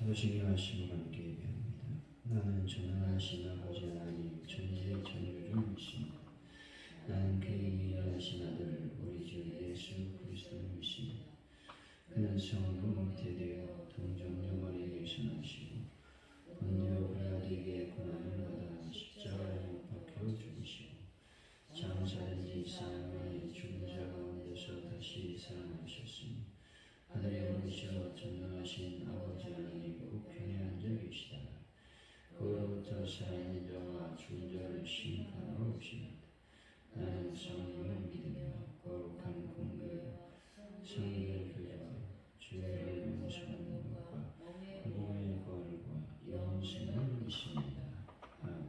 사도신경 하시고 함께 예배합니다. 나는 전능하신 아버지 하나님 천지의 전유를 믿습니다. 나는 그의 일하신 아들 우리 주 예수 그리스도를 믿습니다. 그는 성부 잉태되어 동정녀머리에 계시고 본디오 빌라도에게 고난을 받아 십자가에 못 박혀 죽으시고 장사된 지 사흘 죽은 자 가운데서 다시 살아나셨으니 하늘에 오르시어 전능하신 아버지 하나님 우편에 앉아 계시다. 그로부터 살아있는 자와 죽은 자를 심판하러 오시나이다. 나는 성령을 믿으며 거룩한 공교회 성의를 교제하여 죄를 용서하는 것과 몸의 거울과 영생을 믿습니다. 아멘.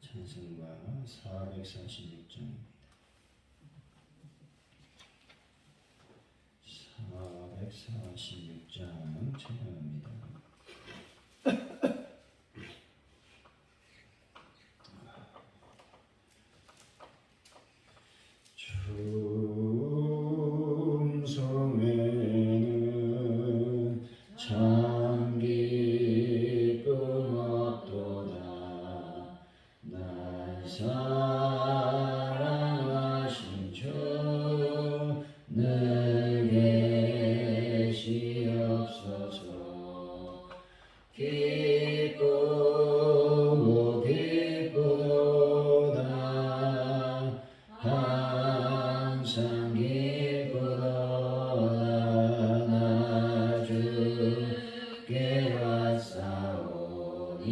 찬송가 446장입니다. 446장 찬양합니다. 충성에는 참 기쁨 없도다. 날 사랑하신 주 늘 계시옵소서. 기쁘고 기쁘도다. 항상 기쁘도다. 나 주께 왔사오니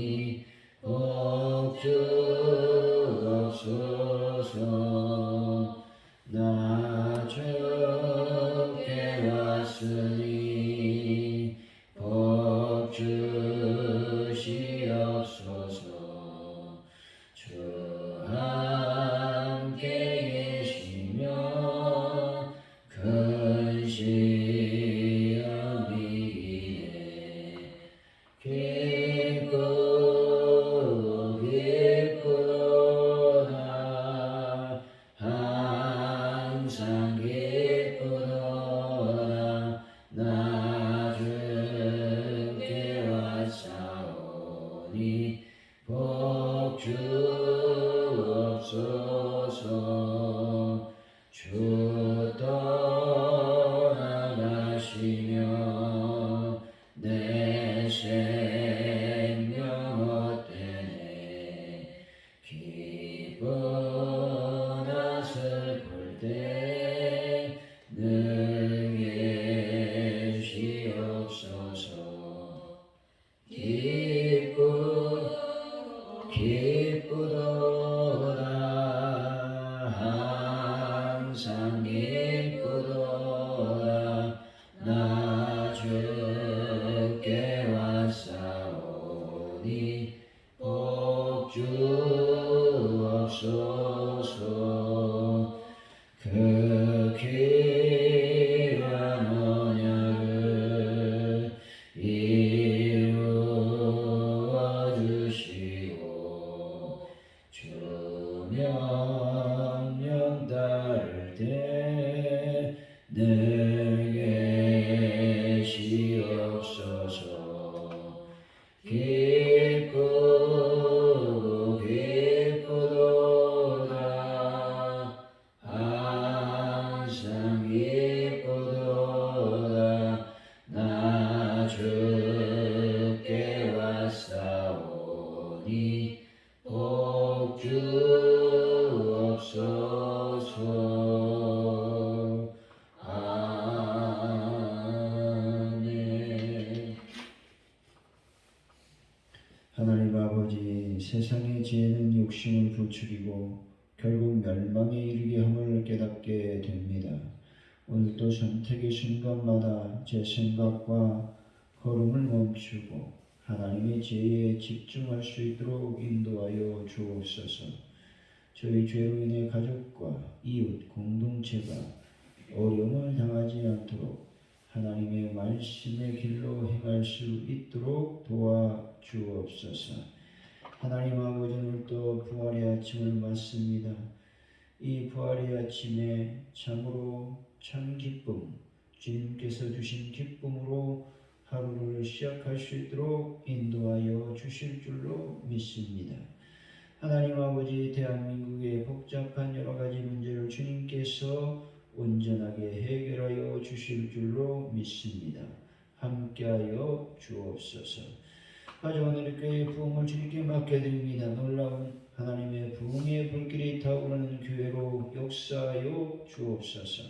복 주옵소서. 나 주께 왔으니 복 주시옵소서. 주 함께 계시며 큰 시험이 이네 기쁘고 기쁘도다. 항상 기쁘도다. 나 주께 왔사오니 복 주옵소서. 주 떠나가시며 내 생명 헛되네. 기쁘나 슬플 때 늘 계시옵소서. 기쁘도다. 항상 기쁘도다. 나 주께 왔사오니 복 주옵소서. 그 귀한 언약을 이루어 주시고 주 명령 따를 때 늘 계시옵소서. 기쁘고 기쁘도다. 항상 기쁘도다. 나 주께 왔사오니 복 주옵소서. 아멘. 하나님 아버지, 세상의 지혜는 욕심을 부추기고 결국 멸망에 이르게 함을 깨닫게 됩니다. 오늘도 선택의 순간마다 제 생각과 걸음을 멈추고 하나님의 지혜에 집중할 수 있도록 인도하여 주옵소서. 저희 죄로 인해 가족과 이웃 공동체가 어려움을 당하지 않도록 하나님의 말씀의 길로 행할 수 있도록 도와주옵소서. 하나님 아버지, 오늘도 부활의 아침을 맞습니다. 이 부활의 아침에 참으로 참 기쁨, 주님께서 주신 기쁨으로 하루를 시작할 수 있도록 인도하여 주실 줄로 믿습니다. 하나님 아버지, 대한민국의 복잡한 여러 가지 문제를 주님께서 온전하게 해결하여 주실 줄로 믿습니다. 함께하여 주옵소서. 가져오는 교회의 부흥을 주님께 맡겨드립니다. 놀라운 하나님의 부흥의 불길이 타오르는 교회로 역사하여 주옵소서.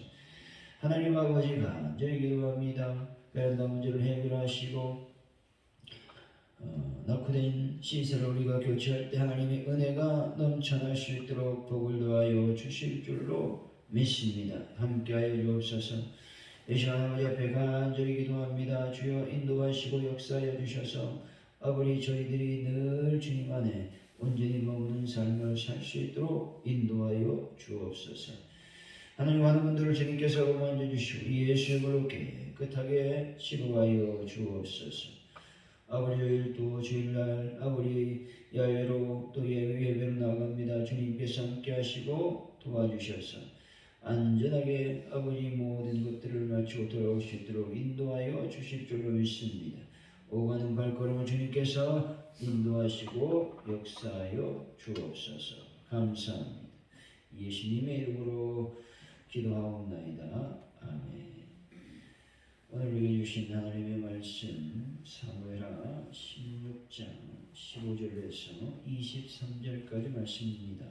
하나님 아버지, 간절히 기도합니다. 베란다 문제를 해결하시고 낙후된 시설을 우리가 교체할 때 하나님의 은혜가 넘쳐날 수 있도록 복을 더하여 주실 줄로 믿습니다. 함께하여 주옵소서. 이 시간 아버지 앞에 간절히 기도합니다. 주여 인도하시고 역사하여 주셔서 아버지 저희들이 늘 주님 안에 온전히 머무는 삶을 살 수 있도록 인도하여 주옵소서. 하나님, 많은 분들을 주님께서 어루만져 주시고 예수의 걸로 깨끗하게 치료하여 주옵소서. 아버지, 주일도 주일날 아버지 야외로 또 예배로 나갑니다. 주님께서 함께 하시고 도와주셔서 안전하게 아버지 모든 것들을 마치고 돌아올 수 있도록 인도하여 주실 줄로 믿습니다. 오가는 발걸음을 주님께서 인도하시고 역사하여 주옵소서. 감사합니다. 예수님의 이름으로 기도하옵나이다. 아멘. 오늘 우리에게 주신 하나님의 말씀 사무엘하 16장 15절에서 23절까지 말씀입니다.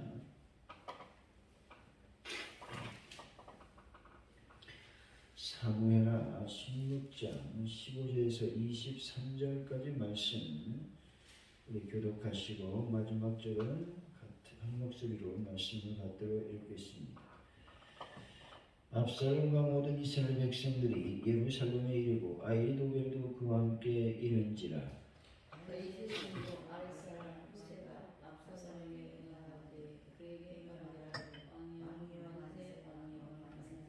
사무엘하 16장 15절에서 23절까지 말씀 우리 교독하시고 마지막 절은 한 목소리로 말씀을 받들어 읽겠습니다. 압살롬과 모든 이스라엘 백성들이 예루살렘에 이르고 아히도벨도 그와 함께 이른지라. 그의 제사장도 아랫사람 후세가 압살롬에게 응하되 그에게 말하라. 왕이여 만세, 왕이여 만세.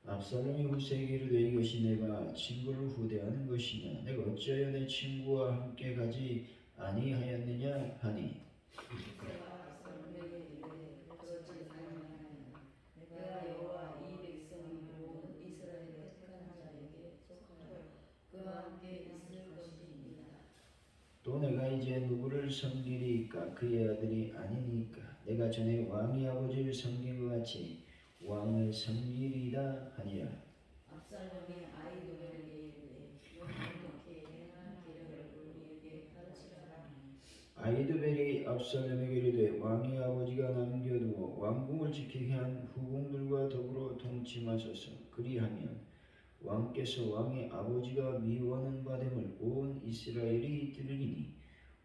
압살롬이 후세에게 이르되 이것이 내가 친구를 후대하는 것이냐? 내가 어찌하여 내 친구와 함께 가지 아니하였느냐 하니. 후세가 압살롬에게 이르되 그렇지 아니하느냐. 내가 여호와 이 백성이 모든 이스라엘의 택한 자에게 속하여 그와 함께 있을 것이니이다. 또 내가 이제 누구를 섬기리이까? 그의 아들이 아니니까 내가 전에 왕의 아버지를 섬긴 것 같이 왕을 섬기리이다 하니라. 압살롬이 아히도벨에게 이르되 영원토록 행할 계략을 우리에게 가르치라. 아히도벨이 압살롬에게 이르되 왕의 아버지가 남겨두어 왕궁을 지키게 한 후궁들과 더불어 동침하소서. 그리하면 왕께서 왕의 아버지가 미워하는 바됨을 온 이스라엘이 들으리니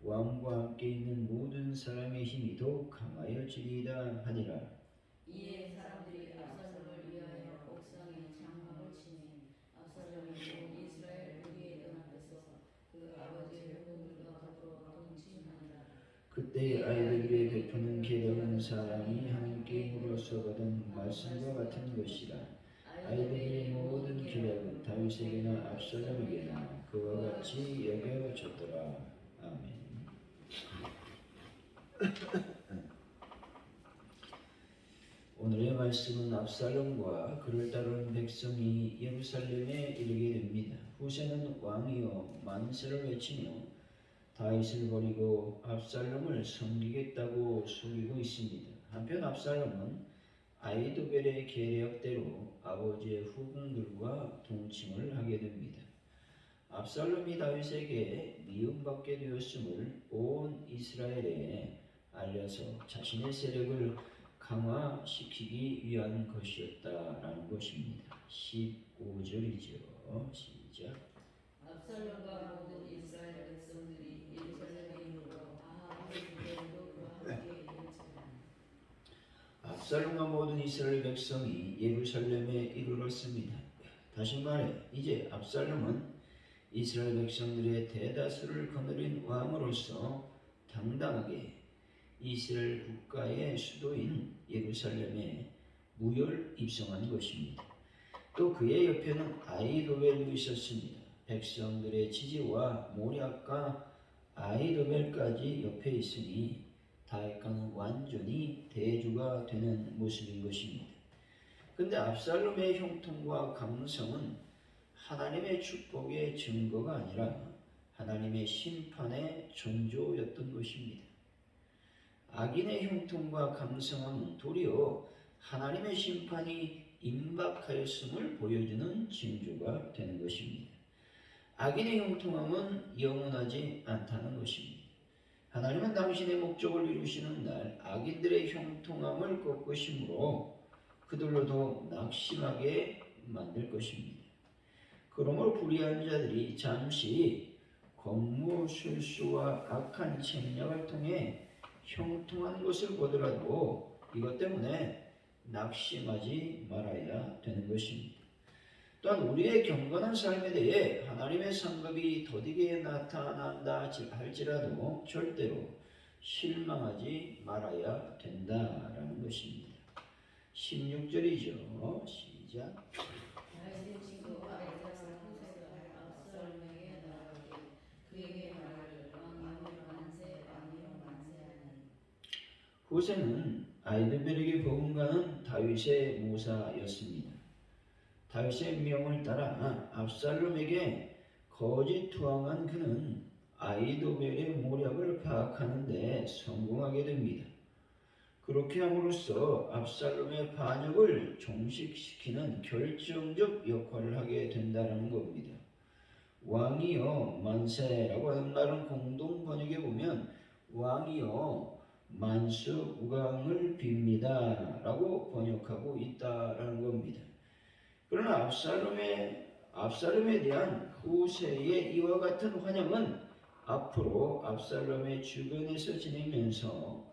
왕과 함께 있는 모든 사람의 힘이 더욱 강하여지리이다 하니라. 이에 사람들이 압살롬을 위하여 옥상에 장막을 치니 압살롬이 온 이스라엘 무리에 연합해서 그 아버지의 후궁들과 더불어 동침하니라. 그때 아히도벨의 베푸는 계략은 사람이 하나님께 물어서 받은 말씀과 같은 것이라. 아히도벨의 모든 계략은 다윗에게나 압살롬에게나 그와 같이 여겨졌더라. 아멘. 오늘의 말씀은 압살롬과 그를 따르는 백성이 예루살렘에 이르게 됩니다. 후세는 왕이여 만세를 외치며 다윗을 버리고 압살롬을 섬기겠다고 속이고 있습니다. 한편 압살롬은 아히도벨의 계략대로 아버지의 후궁들과 동침을 하게 됩니다. 압살롬이 다윗에게 미움받게 되었음을 온 이스라엘에 알려서 자신의 세력을 강화시키기 위한 것이었다라는 것입니다. 15절이죠. 시작. 압살롬과 모든 이스라엘 백성들이 예루살렘에 이르러 아히도벨도 그와 함께 이른지라. 압살롬과 모든 이스라엘 백성이 예루살렘에 이르렀습니다. 다시 말해 이제 압살롬은 이스라엘 백성들의 대다수를 거느린 왕으로서 당당하게 이스라엘 국가의 수도인 예루살렘에 무혈 입성한 것입니다. 또 그의 옆에는 아히도벨도 있었습니다. 백성들의 지지와 모략과 아히도벨까지 옆에 있으니 다윗과는 완전히 대조가 되는 모습인 것입니다. 근데 압살롬의 형통과 강성은 하나님의 축복의 증거가 아니라 하나님의 심판의 전조였던 것입니다. 악인의 형통과 감성함은 도리어 하나님의 심판이 임박하였음을 보여주는 징조가 되는 것입니다. 악인의 형통함은 영원하지 않다는 것입니다. 하나님은 당신의 목적을 이루시는 날 악인들의 형통함을 꺾으심으로 그들로 더 낙심하게 만들 것입니다. 그러므로 불의한 자들이 잠시 권무술수와 악한 책략을 통해 형통한 것을 보더라도 이것 때문에 낙심하지 말아야 되는 것입니다. 또한 우리의 경건한 삶에 대해 하나님의 상급이 더디게 나타난다 할지라도 절대로 실망하지 말아야 된다라는 것입니다. 16절이죠. 시작. 다윗의 친구 아비살롬 후세가 압살롬에게 나아가되 그에게 말하기를 왕이여 만세 왕이여 만세하니. 후세는 아히도벨에게 버금가는 다윗의 모사였습니다. 다윗의 명을 따라 압살롬에게 거짓 투항한 그는 아히도벨의 모략을 파악하는 데 성공하게 됩니다. 그렇게 함으로써 압살롬의 반역을 종식시키는 결정적 역할을 하게 된다는 겁니다. 왕이여 만세라고 하는 말은 공동 번역에 보면 왕이여 만수우강을 빕니다 라고 번역하고 있다라는 겁니다. 그러나 압살롬에 대한 후세의 이와 같은 환영은 앞으로 압살롬의 주변에서 지내면서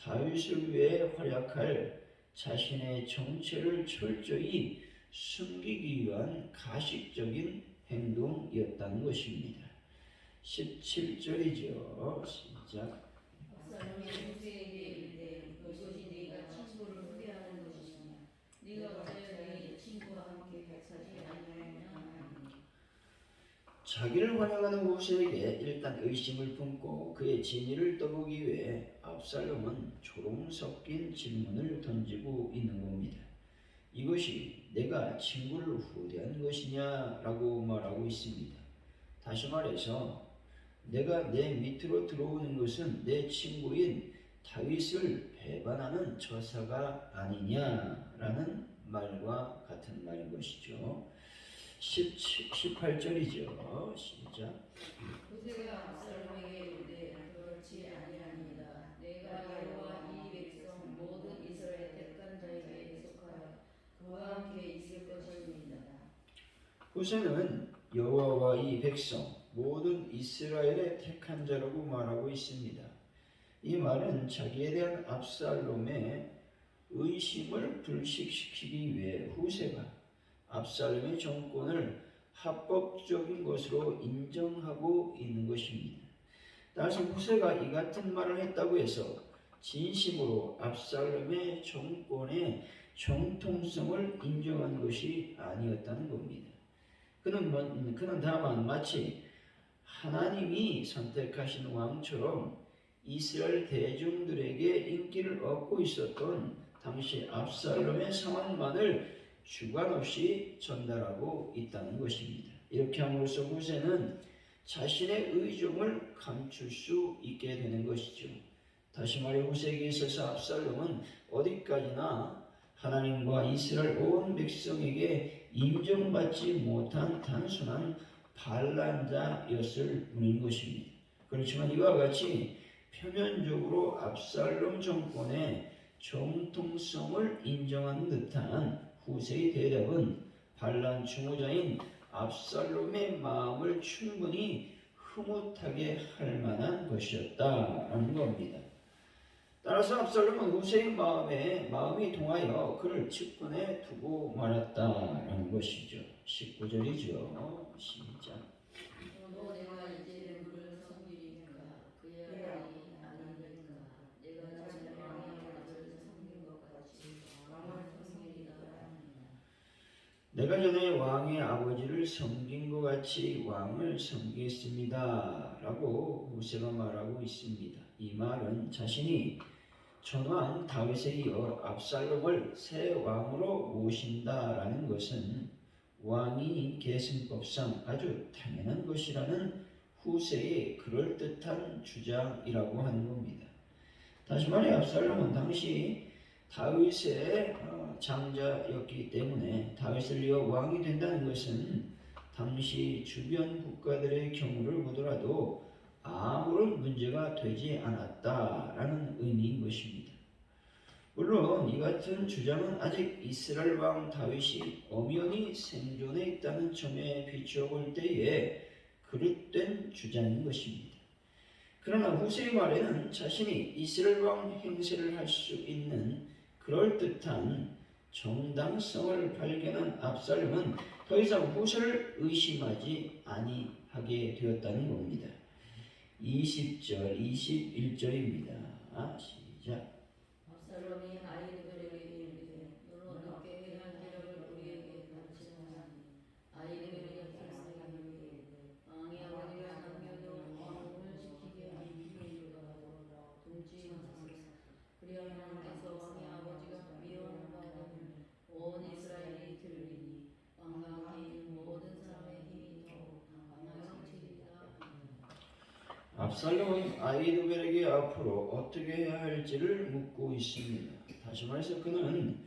다윗을 위해 활약할 자신의 정체를 철저히 숨기기 위한 가식적인 행동이었다는 것입니다. 17절이죠. 시작. 압살롬이 후세에게 이르되 이것이 네가 친구를 후회하는 것이냐 네가 어찌하여 네 친구와 함께 객사지 아니하였냐 하니. 자기를 환영하는 후세에게 일단 의심을 품고 그의 진위를 떠보기 위해 압살롬은 조롱 섞인 질문을 던지고 있는 겁니다. 이것이 내가 친구를 후대한 것이냐라고 말하고 있습니다. 다시 말해서 내가 내 밑으로 들어오는 것은 내 친구인 다윗을 배반하는 처사가 아니냐라는 말과 같은 말인 것이죠. 18절이죠. 시작. 후세가 압살롬에게 이르되 그렇지 아니하니이다. 내가 여호와 이 백성 모든 이스라엘 택한 자에게 속하여 그와 함께 있을 것임이다. 후세는 여호와와 이 백성 모든 이스라엘의 택한 자라고 말하고 있습니다. 이 말은 자기에 대한 압살롬의 의심을 불식시키기 위해 후세가 압살롬의 정권을 합법적인 것으로 인정하고 있는 것입니다. 따라서 후세가 이 같은 말을 했다고 해서 진심으로 압살롬의 정권의 정통성을 인정한 것이 아니었다는 겁니다. 그는 다만 마치 하나님이 선택하신 왕처럼 이스라엘 대중들에게 인기를 얻고 있었던 당시 압살롬의 상황만을 주관 없이 전달하고 있다는 것입니다. 이렇게 함으로써 후세는 자신의 의중을 감출 수 있게 되는 것이죠. 다시 말해 후세에게 있어서 압살롬은 어디까지나 하나님과 이스라엘 온 백성에게 인정받지 못한 단순한 반란자였을 뿐인 것입니다. 그렇지만 이와 같이 표면적으로 압살롬 정권의 정통성을 인정하는 듯한 후세의 대답은 반란 추모자인 압살롬의 마음을 충분히 흐뭇하게 할 만한 것이었다라는 겁니다. 따라서 압살롬은 후세의 마음이 동하여 그를 측근에 두고 말았다라는 것이죠. 19절이죠. 시작. 너 내가 이제 누구를 섬기리까 그의 아들이 아니니까 내가 전에 왕의 아들을 섬긴 것 같이 왕을 섬기리라 하느니라. 내가 전에 왕의 아버지를 섬긴 것 같이 왕을 섬기겠습니다 라고 후세가 말하고 있습니다. 이 말은 자신이 전왕 다윗에 이어 압살롬을 새 왕으로 모신다라는 것은 왕이 계승법상 아주 당연한 것이라는 후세의 그럴듯한 주장이라고 하는 겁니다. 다시 말해 압살롬은 당시 다윗의 장자였기 때문에 다윗을 이어 왕이 된다는 것은 당시 주변 국가들의 경우를 보더라도 아무런 문제가 되지 않았다라는 의미인 것입니다. 물론 이 같은 주장은 아직 이스라엘 왕 다윗이 엄연히 생존해 있다는 점에 비추어 볼 때에 그릇된 주장인 것입니다. 그러나 후세의 말에는 자신이 이스라엘 왕 행세를 할 수 있는 그럴듯한 정당성을 발견한 압살롬은 더 이상 후세를 의심하지 아니하게 되었다는 겁니다. 20절, 21절입니다. 시작. 압살롬이 아히도벨에게 이르되 너는 어떻게 행할 계략을 우리에게 가르치노니 아히도벨이 압살롬에게 왕이 아버지가 남겨둔 왕궁을 지키게 한 비밀과 둠지 마소서. 그리하면 왕께서 왕의 아버지가 미워하는 바는 온 이스라엘이 들으리니 왕과 함께 있는 모든 사람의 힘이 더욱 강하여지리라. 압살롬은 아히도벨에게 앞으로 어떻게 해야 할지를 묻고 있습니다. 다시 말해서 그는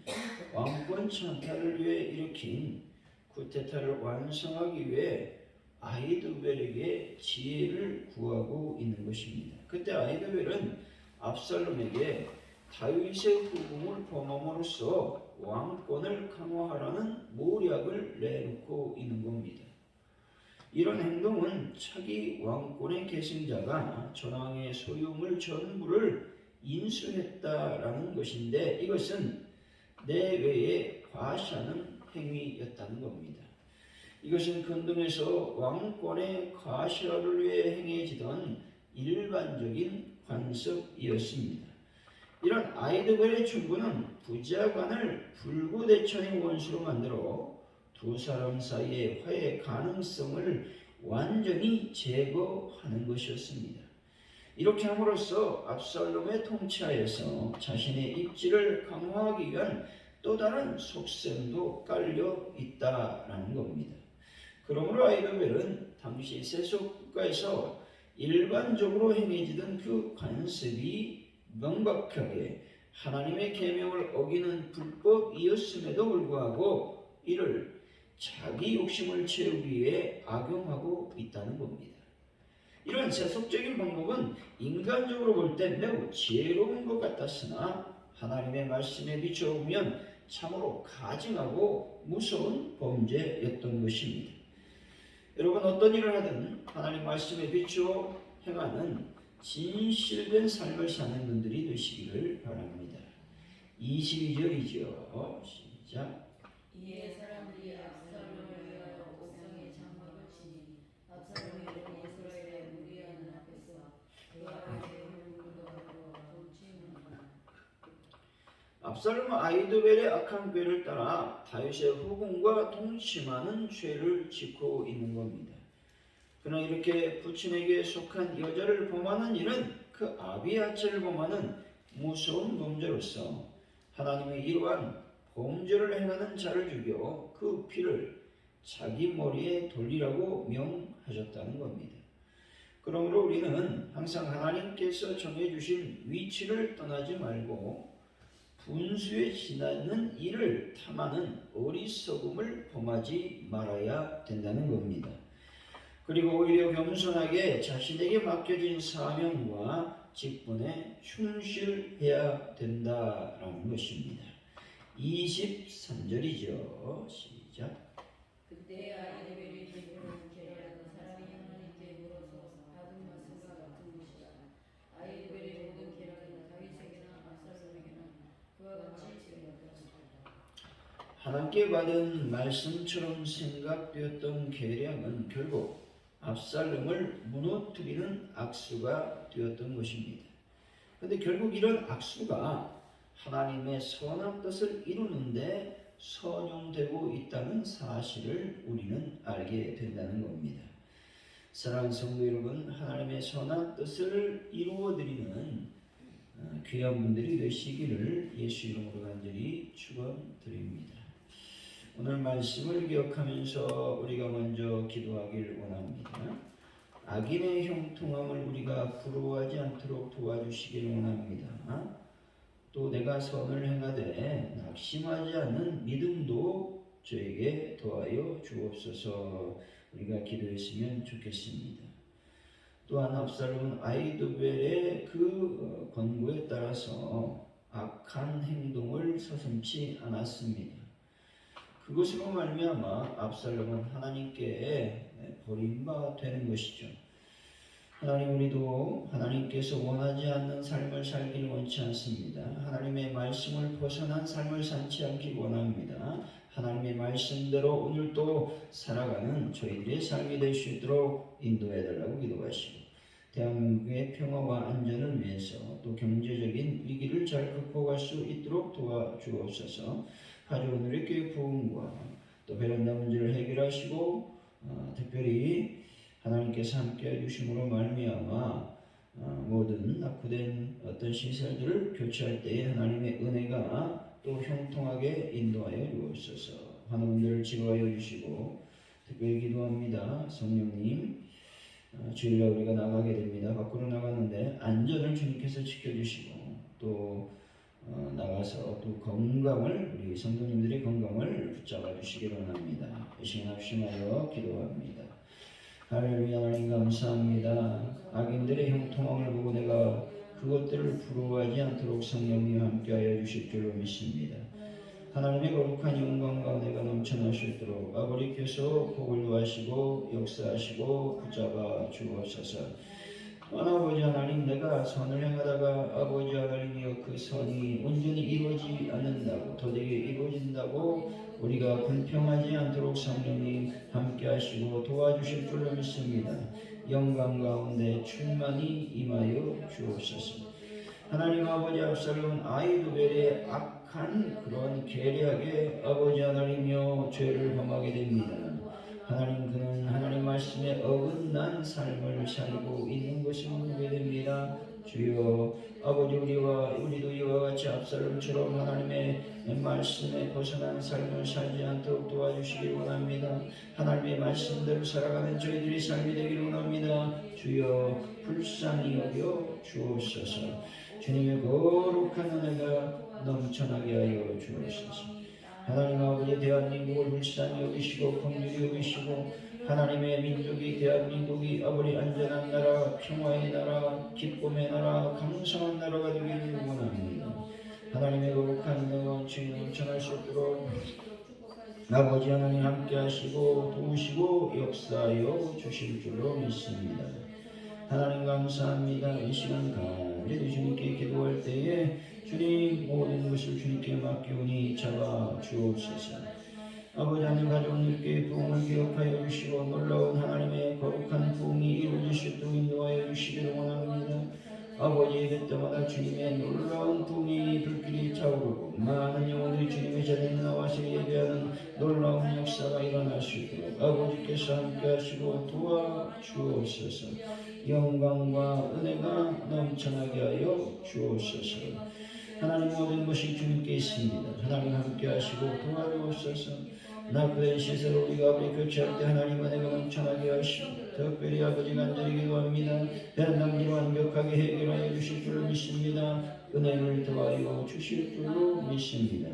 왕권 찬탈을 위해 일으킨 쿠데타를 완성하기 위해 아히도벨에게 지혜를 구하고 있는 것입니다. 그때 아히도벨은 압살롬에게 다윗의 후궁을 범함으로써 왕권을 강화하라는 모략을 내놓고 있는 겁니다. 이런 행동은 차기 왕권의 계승자가 전왕의 소유물 전부를 인수했다라는 것인데 이것은 내외에 과시하는 행위였다는 겁니다. 이것은 근동에서 왕권의 과시를 위해 행해지던 일반적인 관습이었습니다. 이런 아히도벨의 충고는 부자간을 불구대천의 원수로 만들어 두 사람 사이의 화해 가능성을 완전히 제거하는 것이었습니다. 이렇게 함으로써 압살롬의 통치하에서 자신의 입지를 강화하기 위한 또 다른 속셈도 깔려 있다라는 겁니다. 그러므로 아히도벨은 당시 세속 국가에서 일반적으로 행해지던 그 관습이 명백하게 하나님의 계명을 어기는 불법이었음에도 불구하고 이를 자기 욕심을 채우기 위해 악용하고 있다는 겁니다. 이런 세속적인 방법은 인간적으로 볼 때 매우 지혜로운 것 같았으나 하나님의 말씀에 비춰보면 참으로 가증하고 무서운 범죄였던 것입니다. 여러분 어떤 일을 하든 하나님 말씀에 비추어 행하는 진실된 삶을 사는 분들이 되시기를 바랍니다. 22절이죠. 시작. 이에 사람들이 압살롬을 위하여 옥상에 장막을 치니 압살롬이 온 이스라엘의 무리하는 앞에서 그 아버지의 hul문과 돌치는구나. 압살롬은 아히도벨의 악한 꾀를 따라 다윗의 후궁과 동침하는 죄를 짓고 있는 겁니다. 그러나 이렇게 부친에게 속한 여자를 범하는 일은 그 아비아체를 범하는 무서운 범죄로서 하나님의 이러한 범죄를 행하는 자를 죽여 그 피를 자기 머리에 돌리라고 명하셨다는 겁니다. 그러므로 우리는 항상 하나님께서 정해주신 위치를 떠나지 말고 분수에 지나는 일을 탐하는 어리석음을 범하지 말아야 된다는 겁니다. 그리고 오히려 겸손하게 자신에게 맡겨진 사명과 직분에 충실해야 된다라는 것입니다. 23절이죠. 시작. 그때 아히도벨이 베푸는 계략은 사람이 하나님께 물어서 받은 말씀과 같은 것이라. 아히도벨의 모든 계략은 다윗에게나 압살롬에게나 그와 같이 생각되었다. 하나님께 받은 말씀처럼 생각되었던 계략은 결국 압살롬을 무너뜨리는 악수가 되었던 것입니다. 그런데 결국 이런 악수가 하나님의 선한 뜻을 이루는데 선용되고 있다는 사실을 우리는 알게 된다는 겁니다. 사랑하는 성도 여러분, 하나님의 선한 뜻을 이루어드리는 귀한 분들이 되시기를 예수 이름으로 간절히 축원드립니다. 오늘 말씀을 기억하면서 우리가 먼저 기도하길 원합니다. 악인의 형통함을 우리가 부러워하지 않도록 도와주시길 원합니다. 또 내가 선을 행하되 낙심하지 않는 믿음도 저에게 더하여 주옵소서. 우리가 기도했으면 좋겠습니다. 또한 압살롬은 아히도벨의 그 권고에 따라서 악한 행동을 서슴지 않았습니다. 그것으로 말미암아 압살롬은 하나님께 버림바 되는 것이죠. 하나님, 우리도 하나님께서 원하지 않는 삶을 살길 원치 않습니다. 하나님의 말씀을 벗어난 삶을 살지 않길 원합니다. 하나님의 말씀대로 오늘도 살아가는 저희들의 삶이 될 수 있도록 인도해달라고 기도하시고, 대한민국의 평화와 안전을 위해서 또 경제적인 위기를 잘 극복할 수 있도록 도와주옵소서. 가족들의 교육 부흥과 또 베란다 문제를 해결하시고, 특별히 하나님께서 함께 해주심으로 말미암아 모든 낙후된 어떤 시설들을 교체할 때에 하나님의 은혜가 또 형통하게 인도하여 주옵소서. 환우분들을 치료하여 주시고, 특별히 기도합니다. 성령님, 주일날 우리가 나가게 됩니다. 밖으로 나가는데 안전을 주님께서 지켜주시고, 또 나가서 또 건강을, 우리 성도님들의 건강을 붙잡아 주시기를 원합니다. 이 시간 합심하여 기도합니다. 할렐루야. 하나님 감사합니다. 악인들의 형통함을 보고 내가 그것들을 부러워하지 않도록 성령님 함께하여 주실 줄로 믿습니다. 하나님의 거룩한 영광과 은혜가 넘쳐날 수 있도록 아버지께서 복을 하시고 역사하시고 붙잡아 주옵소서. 아버지 하나님, 내가 선을 행하다가 아버지 하나님이여 그 선이 온전히 이루어지지 않는다고, 도저히 이루어진다고 우리가 불평하지 않도록 성령님 함께 하시고 도와주실 줄로 믿습니다. 영광 가운데 충만히 임하여 주옵소서. 하나님, 아버지 압살롬은 아히도벨의 악한 그런 계략에 아버지 하나님이여 죄를 범하게 됩니다. 하나님, 그는 하나님 말씀에 어긋난 삶을 살고 있는 것을 보게 됩니다. 주여 아버지, 우리도 이와 같이 압살롬처럼 하나님의 말씀에 벗어난 삶을 살지 않도록 도와주시길 원합니다. 하나님의 말씀대로 살아가는 저희들의 삶이 되기를 원합니다. 주여 불쌍히 여겨 주옵소서. 주님의 거룩한 은혜가 넘쳐나게 하여 주옵소서. 하나님 아버지, 대한민국을 불쌍히 여기시고 긍휼히 여기시고, 하나님의 민족이, 대한민국이 아버지 안전한 나라, 평화의 나라, 기쁨의 나라, 강성한 나라가 되기를 원합니다. 하나님의 거룩한 은혜와 주님 넘쳐날 수 있도록 아버지 하나님 함께 하시고 도우시고 역사하여 주실 줄로 믿습니다. 하나님 감사합니다. 이 시간 간절히 주님께 기도할 때에 주님 모든 것을 주님께 맡기오니 잡아 주옵소서. 아버지 하나님, 가족님께 부흥을 기억하여 주시고 놀라운 하나님의 거룩한 부흥이 이루어질 수 있도록 인도하여 주시기를 원합니다. 아버지, 예배 때마다 주님의 놀라운 부흥이 불길이 차오르고 많은 영혼들이 주님의 자리에 나와서 예배하는 놀라운 역사가 일어날 수 있도록 아버지께서 함께 하시고 도와주옵소서. 영광과 은혜가 넘쳐나게 하여 주옵소서. 하나님, 모든 것이 주님께 있습니다. 하나님 함께 하시고 도와주옵소서. 낙후된 시설을 우리가 아버지 교체할 때 하나님 은혜가 넘쳐나게 하시고, 특별히 아버지 간절히 기도합니다. 베란다를 완벽하게 해결하여 주실 줄로 믿습니다. 은혜를 더하여 주실 줄로 믿습니다.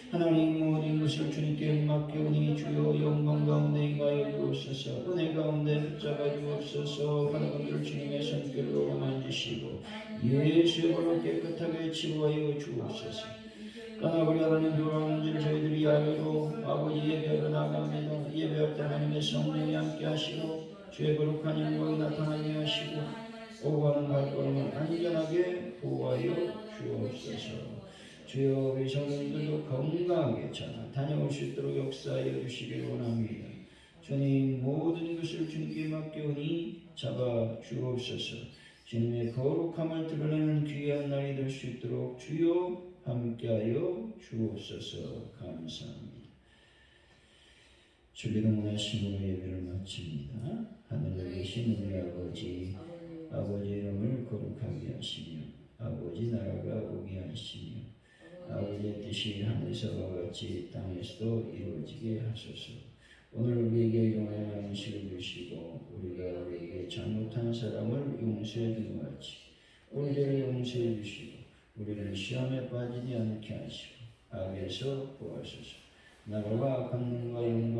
하나님, 모든 것을 주님께 맡기오니 주여 영광 가운데 임하여 주옵소서. 은혜 가운데 붙잡아 주옵소서. 하는 분들 주님의 손길로 만지시고 예수의 발로 깨끗하게 치유하여 주옵소서. 아버지 하나님, 돌아오는 줄 저희들이 알고 아버지 예배하러 나갑니다. 예배할 때 하나님의 성령이 함께 하시고 주의 거룩한 영광이 나타나게 하시고 오고 가는 발걸음을 안전하게 보호하여 주옵소서. 주여, 우리 성도님들도 건강하게 잘 다녀올 수 있도록 역사하여 주시길 원합니다. 주님, 모든 것을 주님께 맡겨오니 잡아 주옵소서. 주님의 거룩함을 드러내는 귀한 날이 될 수 있도록 주여 함께하여 주옵소서. 감사합니다. 준비동문화 신부의 예배를 마칩니다. 하늘에 계신 우리 아버지, 아버지 이름을 거룩하게 하시며 아버지 나라가 오게 하시며 아버지의 뜻이 하늘에서와 같이 땅에서도 이루어지게 하소서. 오늘 우리에게 일용할 양식을 주시고 우리가 우리에게 잘못한 사람을 용서해 준 것 같이 우리 죄를 용서해 주시고 우리를 시험에 빠지지 않게 하시고 악에서 구하소서. 나라와 권능과 영광